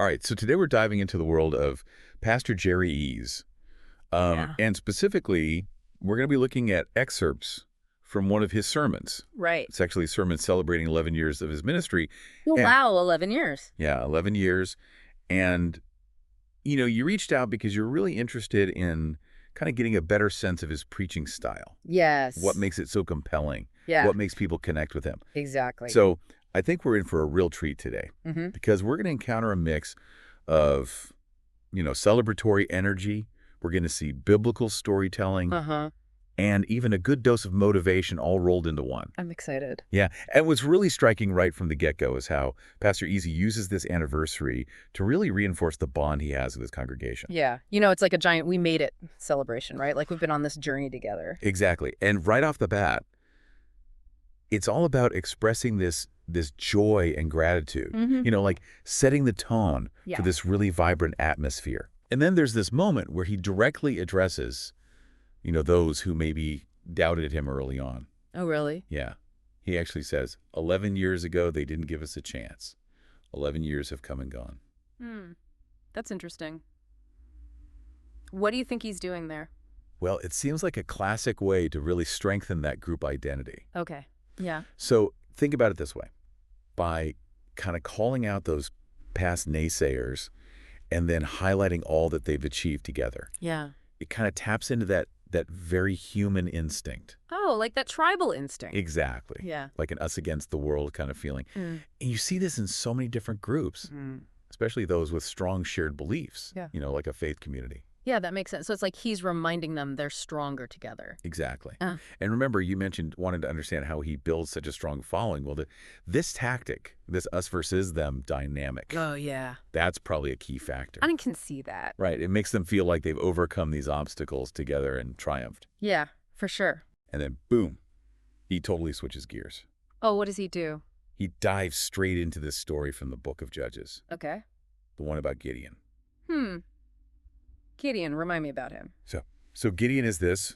All right, so today we're diving into the world of Pastor Jerry Ease. Yeah. And specifically, we're going to be looking at excerpts from one of his sermons. Right. It's actually a sermon celebrating 11 years of his ministry. Oh, And wow, 11 years. yeah, 11 years. And, you reached out because you're really interested in kind of getting a better sense of his preaching style. What Yes. makes it so compelling? Yeah, What makes people connect with him? exactly. So I think we're in for a real treat today Mm-hmm. because we're going to encounter a mix of, celebratory energy. We're going to see biblical storytelling Uh-huh. and even a good dose of motivation all rolled into one. I'm excited. Yeah. And what's really striking right from the get-go is how Pastor Easy uses this anniversary to really reinforce the bond he has with his congregation. Yeah. It's like a giant we made it celebration, right? Like we've been on this journey together. Exactly. And right off the bat, it's all about expressing this joy and gratitude, Mm-hmm. like setting the tone Yeah. for this really vibrant atmosphere. And then there's this moment where he directly addresses, those who maybe doubted him early on. Oh, really? Yeah. He actually says, 11 years ago, they didn't give us a chance. 11 years have come and gone. That's interesting. What do you think he's doing there? Well, it seems like a classic way to really strengthen that group identity. Okay. Yeah. So think about it this way. By kind of calling out those past naysayers and then highlighting all that they've achieved together, Yeah. it kind of taps into that very human instinct. Oh, like that tribal instinct. Exactly. Yeah. Like an us against the world kind of feeling. And you see this in so many different groups, especially those with strong shared beliefs, Yeah. like a faith community. Yeah, that makes sense. So it's like he's reminding them they're stronger together. Exactly. Uh. And remember, you mentioned wanting to understand how he builds such a strong following. Well, this tactic, this us versus them dynamic, Oh, yeah. that's probably a key factor. I can see that. Right. It makes them feel like they've overcome these obstacles together and triumphed. Yeah, for sure. And then, boom, he totally switches gears. Oh, what does he do? He dives straight into this story from the book of Judges, Okay. the one about Gideon. Gideon, remind me about him. So Gideon is this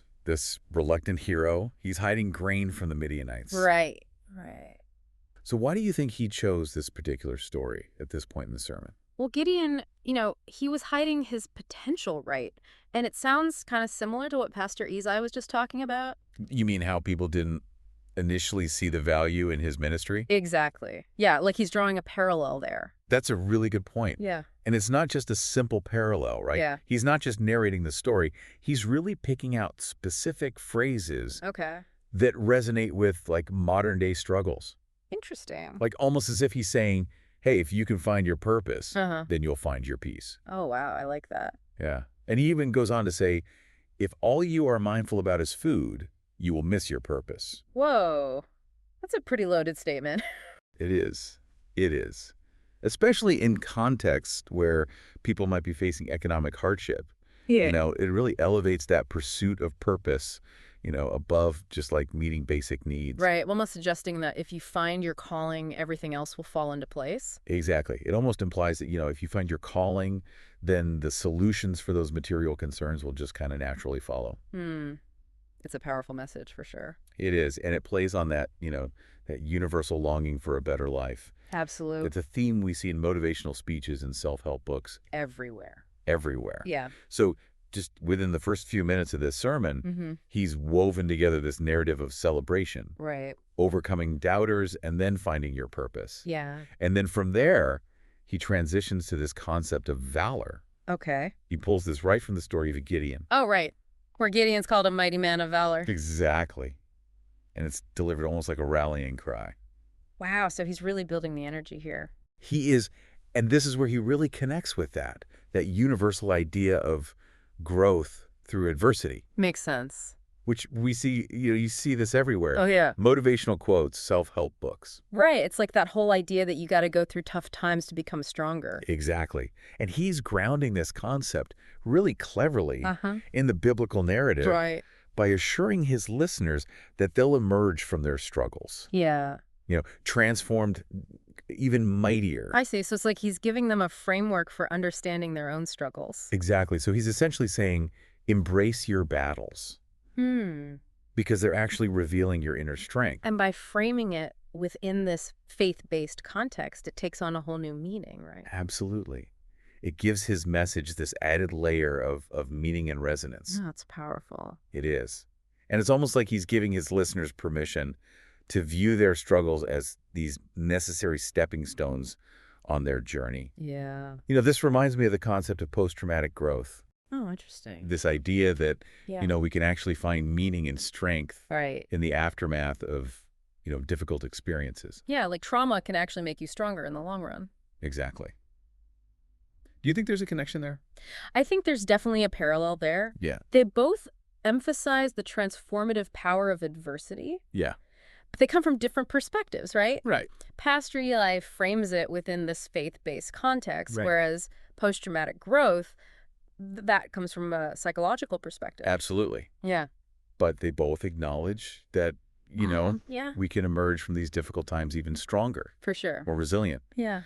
reluctant hero. He's hiding grain from the Midianites. Right. So why do you think he chose this particular story at this point in the sermon? Well, Gideon, he was hiding his potential, right? And it sounds kind of similar to what Pastor Ezai was just talking about. You mean how people didn't initially see the value in his ministry? Exactly. Yeah, like he's drawing a parallel there. That's a really good point. Yeah. And it's not just a simple parallel, right? Yeah. He's not just narrating the story. He's really picking out specific phrases Okay. that resonate with like modern day struggles. Interesting. Like almost as if he's saying, hey, if you can find your purpose, then you'll find your peace. Oh, wow. I like that. Yeah. And he even goes on to say, if all you are mindful about is food, you will miss your purpose. Whoa. That's a pretty loaded statement. It is. It is. Especially in context where people might be facing economic hardship. Yeah. It really elevates that pursuit of purpose, above just like meeting basic needs. Right. Almost suggesting that if you find your calling, everything else will fall into place. Exactly. It almost implies that, if you find your calling, then the solutions for those material concerns will just kind of naturally follow. It's a powerful message for sure. It is. And it plays on that, that universal longing for a better life. Absolutely. It's a theme we see in motivational speeches and self-help books Everywhere. everywhere. Yeah. So just within the first few minutes of this sermon, he's woven together this narrative of celebration, Right. overcoming doubters, and then finding your purpose. Yeah. And then from there, he transitions to this concept of valor. Okay. He pulls this right from the story of Gideon. Oh, right. Where Gideon's called a mighty man of valor. Exactly. And it's delivered almost like a rallying cry. Wow. So he's really building the energy here. He is, and this is where he really connects with that universal idea of growth through adversity, Makes sense. which we see, you see this everywhere. Oh, yeah. Motivational quotes, self-help books. Right. It's like that whole idea that you got to go through tough times to become stronger. Exactly. And he's grounding this concept really cleverly in the biblical narrative Right. by assuring his listeners that they'll emerge from their struggles, Yeah. transformed even mightier. I see. So it's like he's giving them a framework for understanding their own struggles. Exactly. So he's essentially saying, embrace your battles because they're actually revealing your inner strength. And by framing it within this faith-based context, it takes on a whole new meaning, right? Absolutely. it gives his message this added layer of meaning and resonance. Oh, it's powerful. It is. And it's almost like he's giving his listeners permission to view their struggles as these necessary stepping stones on their journey. Yeah. This reminds me of the concept of post-traumatic growth. Oh, interesting. This idea that, Yeah. we can actually find meaning and strength Right. in the aftermath of, difficult experiences. Yeah, like trauma can actually make you stronger in the long run. Exactly. Do you think there's a connection there? I think there's definitely a parallel there. Yeah. They both emphasize the transformative power of adversity, Yeah. but they come from different perspectives, right? Right. Pastor Eli frames it within this faith-based context, Right. whereas post-traumatic growth, that comes from a psychological perspective. Absolutely. Yeah. But they both acknowledge that, Yeah, we can emerge from these difficult times even stronger, for sure. more resilient. Yeah.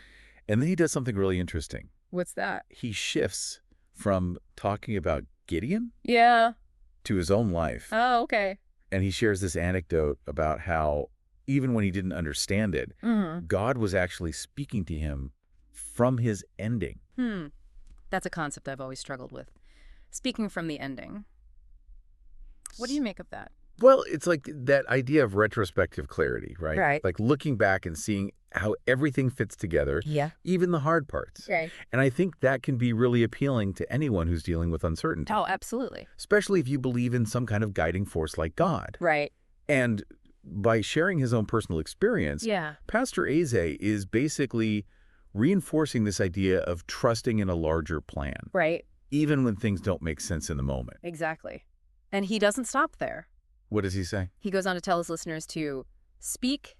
And then he does something really interesting. What's that? He shifts from talking about Gideon Yeah. to his own life. Oh, okay. And he shares this anecdote about how even when he didn't understand it, Mm-hmm. God was actually speaking to him from his ending. That's a concept I've always struggled with. Speaking from the ending. What do you make of that? Well, it's like that idea of retrospective clarity, right? Right. Like looking back and seeing how everything fits together, Yeah. even the hard parts. Right. And I think that can be really appealing to anyone who's dealing with uncertainty, Oh, absolutely. especially if you believe in some kind of guiding force like God. Right. And by sharing his own personal experience, Yeah. Pastor Eze is basically reinforcing this idea of trusting in a larger plan, Right. even when things don't make sense in the moment. Exactly. And he doesn't stop there. What does he say? He goes on to tell his listeners to speak,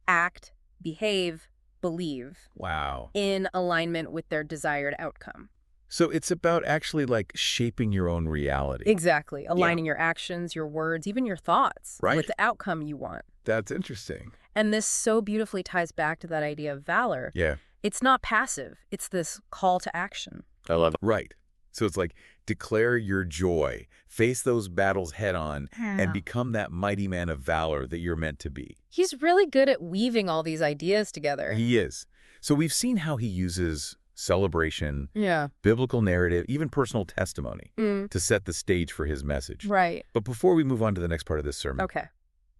act, behave, believe Wow. in alignment with their desired outcome. So it's about actually like shaping your own reality. Exactly. Aligning your actions, your words, even your thoughts Right. with the outcome you want. That's interesting. And this so beautifully ties back to that idea of valor. Yeah. It's not passive. It's this call to action. I love it. Right. So it's like declare your joy, face those battles head on, and become that mighty man of valor that you're meant to be. He's really good at weaving all these ideas together. He is. So we've seen how he uses celebration, Yeah. biblical narrative, even personal testimony Mm. to set the stage for his message. Right. But before we move on to the next part of this sermon, Okay.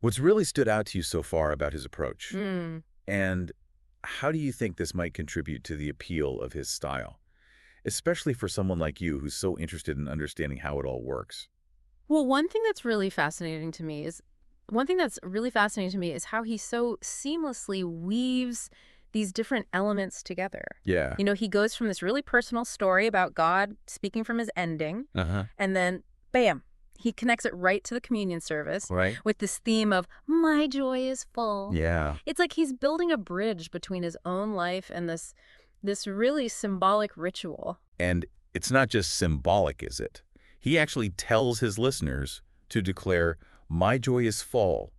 what's really stood out to you so far about his approach? Mm. And how do you think this might contribute to the appeal of his style, especially for someone like you who's so interested in understanding how it all works? Well, one thing that's really fascinating to me is how he so seamlessly weaves these different elements together. Yeah. He goes from this really personal story about God speaking from his ending, Uh-huh. and then, bam, he connects it right to the communion service Right? with this theme of, my joy is full. Yeah. It's like he's building a bridge between his own life and this really symbolic ritual. And it's not just symbolic, is it? He actually tells his listeners to declare, my joy is full,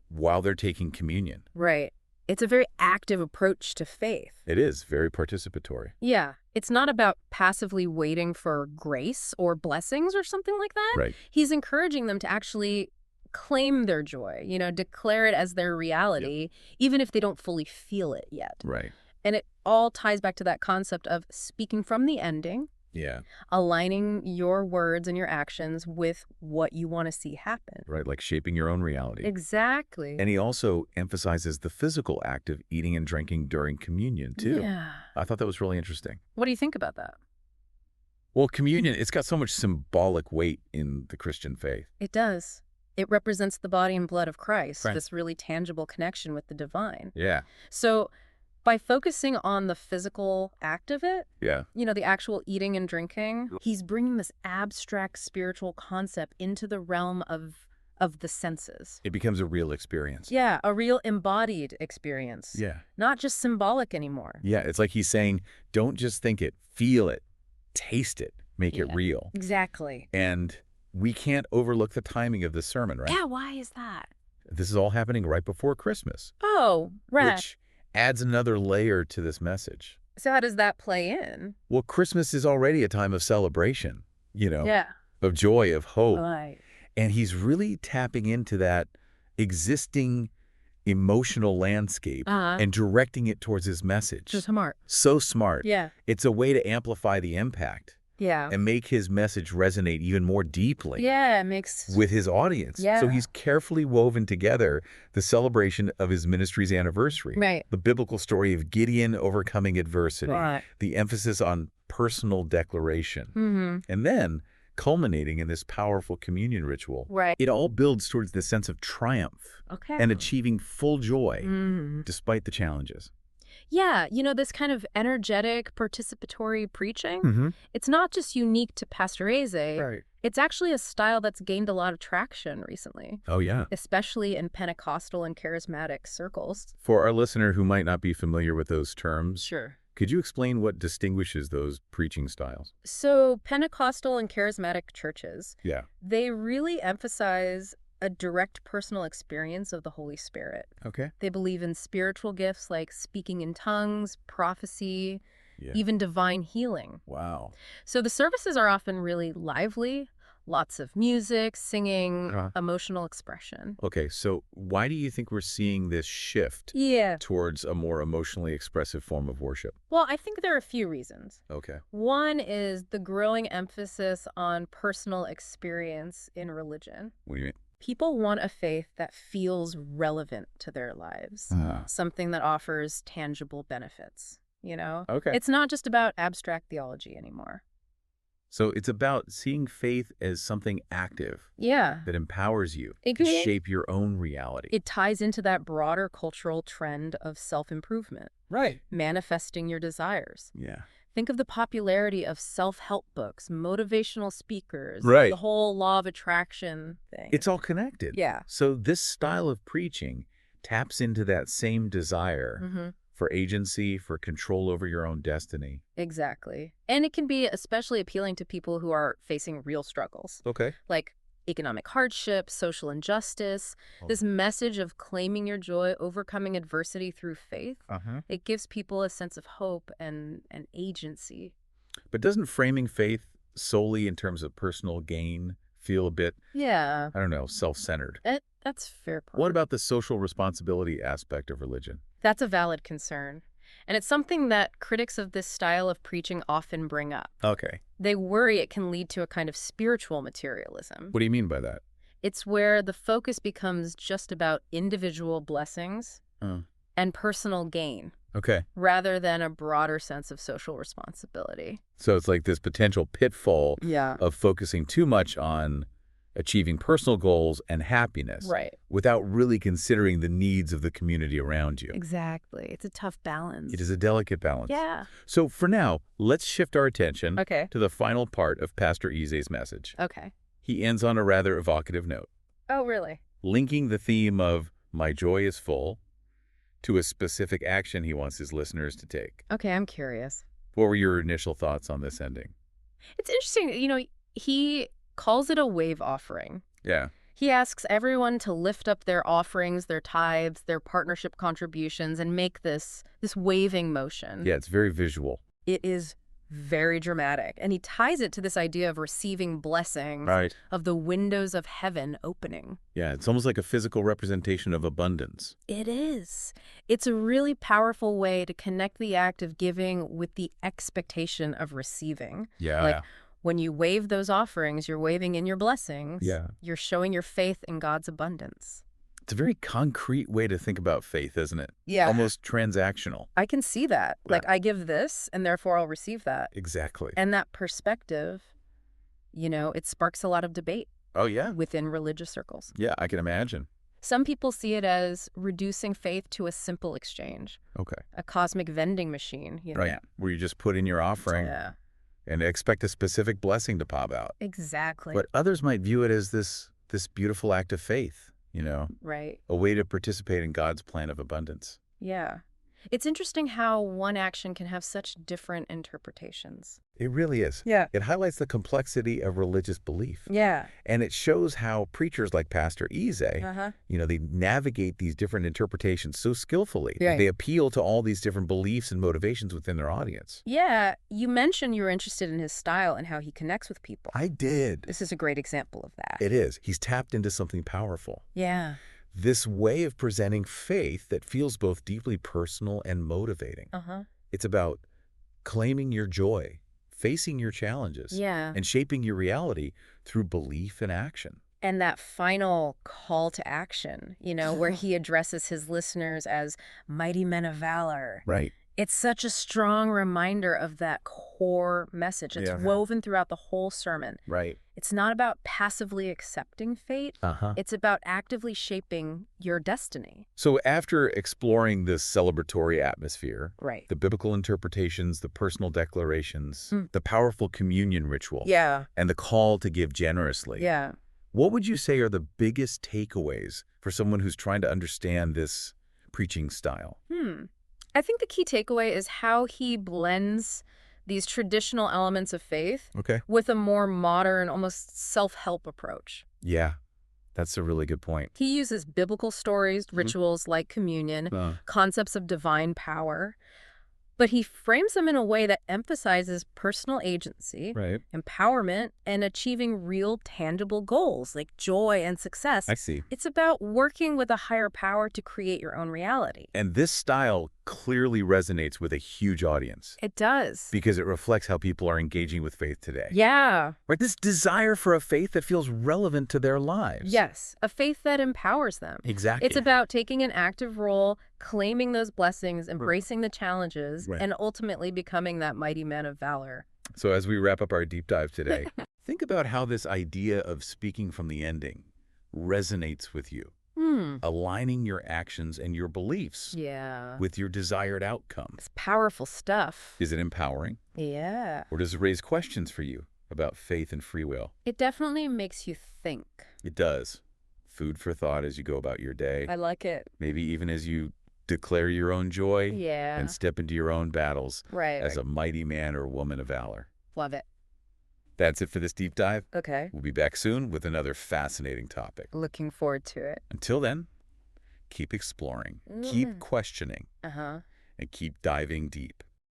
while they're taking communion. Right. It's a very active approach to faith. It is very participatory. Yeah. It's not about passively waiting for grace or blessings or something like that. Right. He's encouraging them to actually claim their joy, declare it as their reality, even if they don't fully feel it yet. Right. And it all ties back to that concept of speaking from the ending, Yeah. aligning your words and your actions with what you want to see happen. Right. Like shaping your own reality. Exactly. And he also emphasizes the physical act of eating and drinking during communion, too. Yeah. I thought that was really interesting. What do you think about that? Well, communion, it's got so much symbolic weight in the Christian faith. It does. It represents the body and blood of Christ, Right. this really tangible connection with the divine. Yeah. So by focusing on the physical act of it, Yeah. the actual eating and drinking, he's bringing this abstract spiritual concept into the realm of the senses. It becomes a real experience. Yeah, a real embodied experience. Yeah. Not just symbolic anymore. Yeah. It's like he's saying, don't just think it, feel it, taste it, make it Yeah. real. Exactly. And we can't overlook the timing of this sermon, right? Yeah, why is that? This is all happening right before Christmas, Oh, right. which adds another layer to this message. So how does that play in? Well, Christmas is already a time of celebration, Yeah. of joy, of hope. Right. And he's really tapping into that existing emotional landscape and directing it towards his message. Just smart. So smart. Yeah. It's a way to amplify the impact Yeah. and make his message resonate even more deeply Yeah, it makes... with his audience. Yeah. So he's carefully woven together the celebration of his ministry's anniversary. Right. The biblical story of Gideon overcoming adversity. Right. The emphasis on personal declaration. And then culminating in this powerful communion ritual. Right. It all builds towards the sense of triumph and achieving full joy despite the challenges. Yeah, this kind of energetic, participatory preaching, it's not just unique to Pastor Eze. Right. It's actually a style that's gained a lot of traction recently. Oh, yeah. Especially in Pentecostal and charismatic circles. For our listener who might not be familiar with those terms, Sure. could you explain what distinguishes those preaching styles? So Pentecostal and charismatic churches, Yeah. they really emphasize a direct personal experience of the Holy Spirit. Okay. They believe in spiritual gifts like speaking in tongues, prophecy, Yeah. even divine healing. Wow. So the services are often really lively, lots of music, singing, emotional expression. Okay, so why do you think we're seeing this shift towards a more emotionally expressive form of worship? Well, I think there are a few reasons. Okay. One is the growing emphasis on personal experience in religion. What do you mean? People want a faith that feels relevant to their lives, something that offers tangible benefits, Okay. It's not just about abstract theology anymore. So it's about seeing faith as something active that empowers you to shape your own reality. It ties into that broader cultural trend of self-improvement. Right. Manifesting your desires. Yeah. Think of the popularity of self-help books, motivational speakers, Right. the whole law of attraction thing. It's all connected. Yeah. So this style of preaching taps into that same desire for agency, for control over your own destiny. Exactly. And it can be especially appealing to people who are facing real struggles. Okay. Like economic hardship, social injustice, this message of claiming your joy, overcoming adversity through faith. It gives people a sense of hope and agency. But doesn't framing faith solely in terms of personal gain feel a bit, I don't know, self-centered? That's a fair point. What about the social responsibility aspect of religion? That's a valid concern. And it's something that critics of this style of preaching often bring up. Okay. They worry it can lead to a kind of spiritual materialism. What do you mean by that? It's where the focus becomes just about individual blessings and personal gain. Okay. Rather than a broader sense of social responsibility. So it's like this potential pitfall of focusing too much on achieving personal goals and happiness without really considering the needs of the community around you. Exactly. It's a tough balance. It is a delicate balance. Yeah. So for now, let's shift our attention to the final part of Pastor Eze's message. Okay. He ends on a rather evocative note. Oh, really? Linking the theme of "My joy is full" to a specific action he wants his listeners to take. Okay, I'm curious. What were your initial thoughts on this ending? It's interesting. He calls it a wave offering. Yeah. He asks everyone to lift up their offerings, their tithes, their partnership contributions, and make this waving motion. Yeah, it's very visual. It is very dramatic. And he ties it to this idea of receiving blessings, of the windows of heaven opening. Yeah, it's almost like a physical representation of abundance. It is. It's a really powerful way to connect the act of giving with the expectation of receiving. Yeah. When you wave those offerings, you're waving in your blessings. Yeah. You're showing your faith in God's abundance. It's a very concrete way to think about faith, isn't it? Yeah. Almost transactional. I can see that. Yeah. Like, I give this, and therefore I'll receive that. Exactly. And that perspective, it sparks a lot of debate. Oh, yeah? Within religious circles. Yeah, I can imagine. Some people see it as reducing faith to a simple exchange. Okay. A cosmic vending machine. Right, where you just put in your offering. Yeah. And expect a specific blessing to pop out. Exactly. But others might view it as this beautiful act of faith, Right. a way to participate in God's plan of abundance. Yeah. It's interesting how one action can have such different interpretations. It really is. Yeah. It highlights the complexity of religious belief. Yeah. And it shows how preachers like Pastor Eze, they navigate these different interpretations so skillfully. Right. They appeal to all these different beliefs and motivations within their audience. Yeah. You mentioned you were interested in his style and how he connects with people. I did. This is a great example of that. It is. He's tapped into something powerful. Yeah. this way of presenting faith that feels both deeply personal and motivating. It's about claiming your joy, facing your challenges, and shaping your reality through belief and action. And that final call to action, where he addresses his listeners as mighty men of valor. Right. It's such a strong reminder of that core message. It's woven throughout the whole sermon. Right. It's not about passively accepting fate. It's about actively shaping your destiny. So after exploring this celebratory atmosphere, right, the biblical interpretations, the personal declarations, the powerful communion ritual, and the call to give generously, what would you say are the biggest takeaways for someone who's trying to understand this preaching style? I think the key takeaway is how he blends these traditional elements of faith with a more modern, almost self-help approach. Yeah, that's a really good point. He uses biblical stories, rituals like communion, concepts of divine power, but he frames them in a way that emphasizes personal agency, empowerment, and achieving real tangible goals like joy and success. I see. It's about working with a higher power to create your own reality. And this style clearly resonates with a huge audience. It does. Because it reflects how people are engaging with faith today. Yeah. Right, this desire for a faith that feels relevant to their lives. Yes, a faith that empowers them. Exactly. It's about taking an active role, claiming those blessings, embracing the challenges, and ultimately becoming that mighty man of valor. So as we wrap up our deep dive today, think about how this idea of speaking from the ending resonates with you. Aligning your actions and your beliefs with your desired outcome. It's powerful stuff. Is it empowering? Yeah. Or does it raise questions for you about faith and free will? It definitely makes you think. It does. Food for thought as you go about your day. I like it. Maybe even as you declare your own joy and step into your own battles as a mighty man or woman of valor. Love it. That's it for this deep dive. Okay. We'll be back soon with another fascinating topic. Looking forward to it. Until then, keep exploring, keep questioning, and keep diving deep.